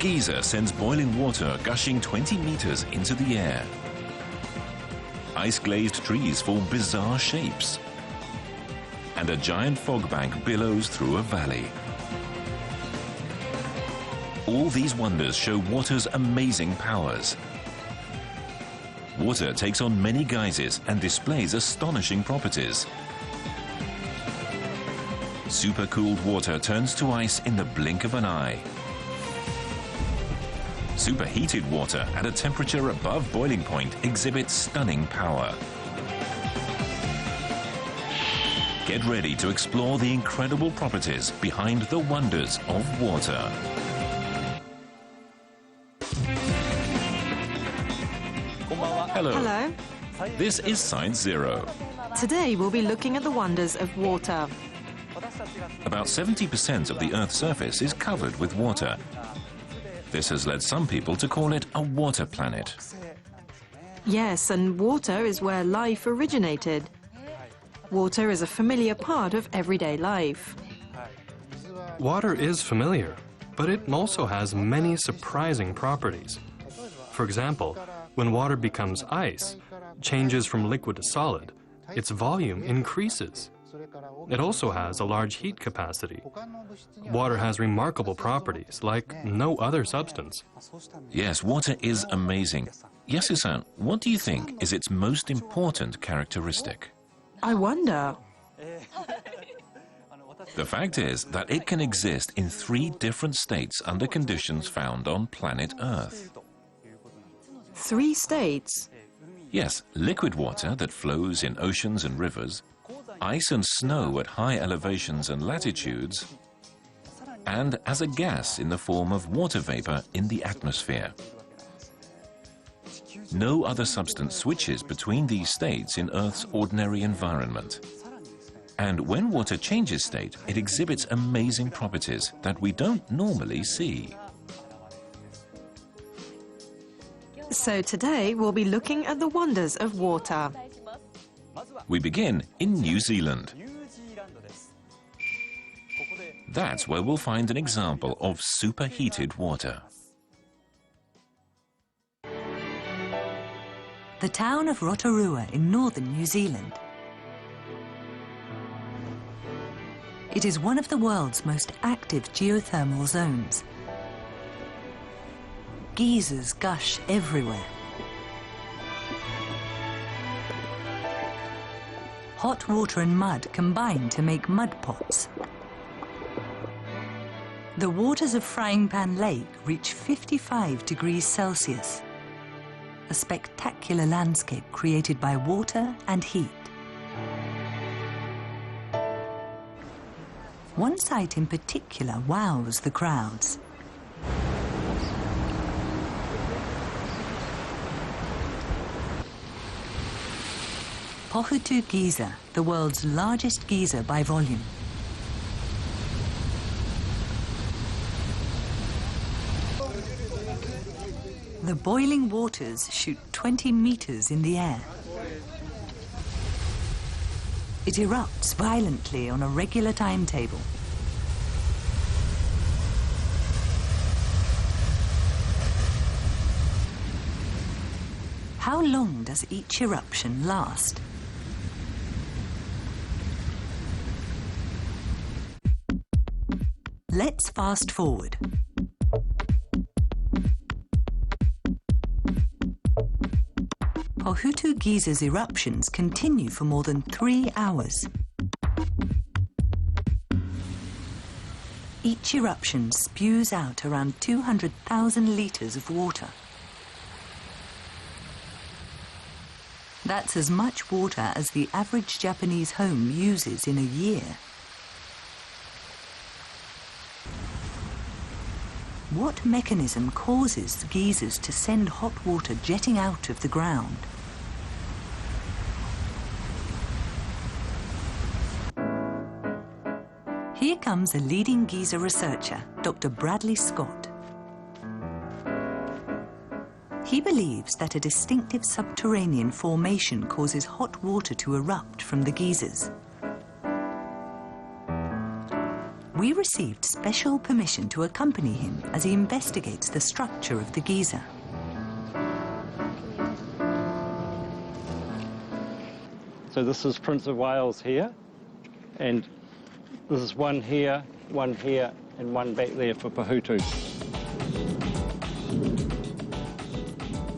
geyser sends boiling water gushing 20 meters into the air. Ice-glazed trees form bizarre shapes. And a giant fog bank billows through a valley. All these wonders show water's amazing powers. Water takes on many guises and displays astonishing properties. Supercooled water turns to ice in the blink of an eye. Superheated water at a temperature above boiling point exhibits stunning power. Get ready to explore the incredible properties behind the wonders of water. Hello. Hello. This is Science Zero. Today we'll be looking at the wonders of water. About 70% of the Earth's surface is covered with water. This has led some people to call it a water planet. Yes, and water is where life originated. Water is a familiar part of everyday life. Water is familiar, but it also has many surprising properties. For example, when water becomes ice, changes from liquid to solid, its volume increases. It also has a large heat capacity. Water has remarkable properties like no other substance. Yes, water is amazing. Yasu-san, what do you think is its most important characteristic? I wonder. The fact is that it can exist in 3 different states under conditions found on planet Earth. 3 states? Yes, liquid water that flows in oceans and rivers, ice and snow at high elevations and latitudes, and as a gas in the form of water vapor in the atmosphere. No other substance switches between these states in Earth's ordinary environment. And when water changes state, it exhibits amazing properties that we don't normally see. So today we'll be looking at the wonders of water. We begin in New Zealand. That's where we'll find an example of superheated water. The town of Rotorua in northern New Zealand. It is one of the world's most active geothermal zones. Geysers gush everywhere. Hot water and mud combine to make mud pots. The waters of Frying Pan Lake reach 55 degrees Celsius, a spectacular landscape created by water and heat. One sight in particular wows the crowds. Pohutu Geyser, the world's largest geyser by volume. The boiling waters shoot 20 meters in the air. It erupts violently on a regular timetable. How long does each eruption last? Let's fast forward. Pohutu Geyser's eruptions continue for more than 3 hours. Each eruption spews out around 200,000 litres of water. That's as much water as the average Japanese home uses in a year. What mechanism causes the geysers to send hot water jetting out of the ground? Here comes a leading geyser researcher, Dr. Bradley Scott. He believes that a distinctive subterranean formation causes hot water to erupt from the geysers. We received special permission to accompany him as he investigates the structure of the geyser. So this is Prince of Wales here, and this is one here, and one back there for Pahutu.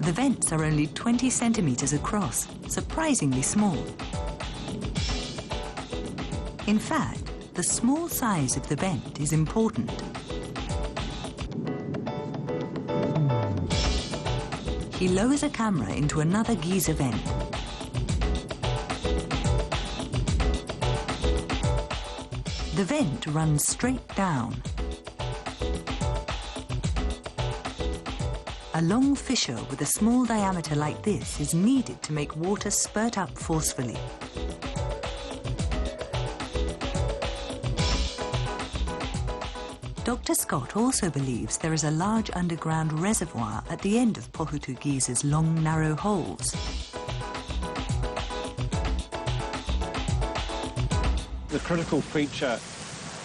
The vents are only 20 centimetres across, surprisingly small. In fact, the small size of the vent is important. He lowers a camera into another geyser vent. The vent runs straight down. A long fissure with a small diameter like this is needed to make water spurt up forcefully. Dr. Scott also believes there is a large underground reservoir at the end of Pahutu Geyser's long, narrow holes. The critical feature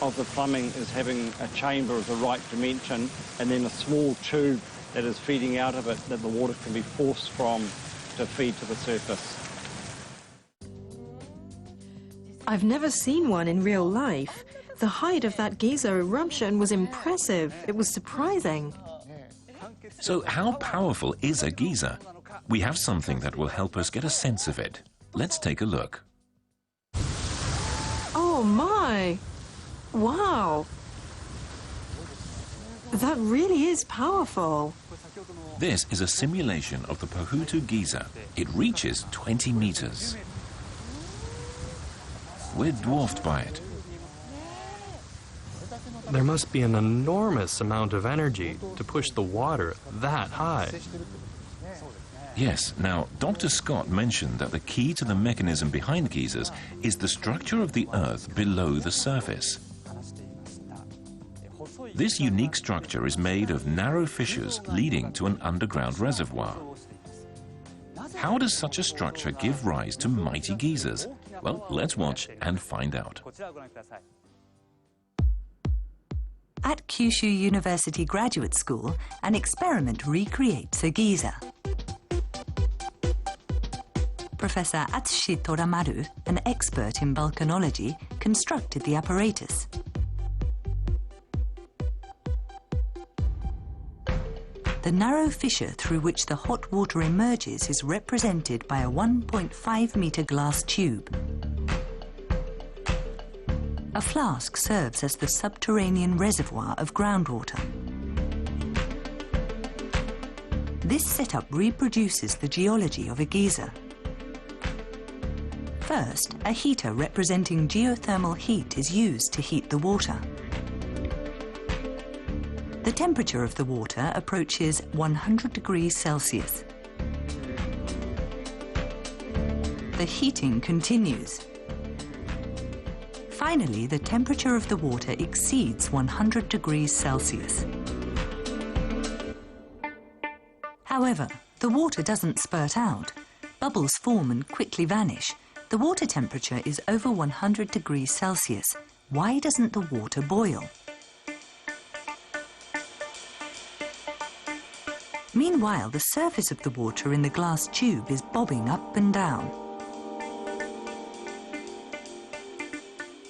of the plumbing is having a chamber of the right dimension and then a small tube that is feeding out of it that the water can be forced from to feed to the surface. I've never seen one in real life. The height of that geyser eruption was impressive. It was surprising. So how powerful is a geyser? We have something that will help us get a sense of it. Let's take a look. Oh my! Wow! That really is powerful. This is a simulation of the Pahutu geyser. It reaches 20 meters. We're dwarfed by it. There must be an enormous amount of energy to push the water that high. Yes, now, Dr. Scott mentioned that the key to the mechanism behind geysers is the structure of the Earth below the surface. This unique structure is made of narrow fissures leading to an underground reservoir. How does such a structure give rise to mighty geysers? Well, let's watch and find out. At Kyushu University Graduate School, an experiment recreates a geyser. Professor Atsushi Toramaru, an expert in volcanology, constructed the apparatus. The narrow fissure through which the hot water emerges is represented by a 1.5-meter glass tube. A flask serves as the subterranean reservoir of groundwater. This setup reproduces the geology of a geyser. First, a heater representing geothermal heat is used to heat the water. The temperature of the water approaches 100 degrees Celsius. The heating continues. Finally, the temperature of the water exceeds 100 degrees Celsius. However, the water doesn't spurt out. Bubbles form and quickly vanish. The water temperature is over 100 degrees Celsius. Why doesn't the water boil? Meanwhile, the surface of the water in the glass tube is bobbing up and down.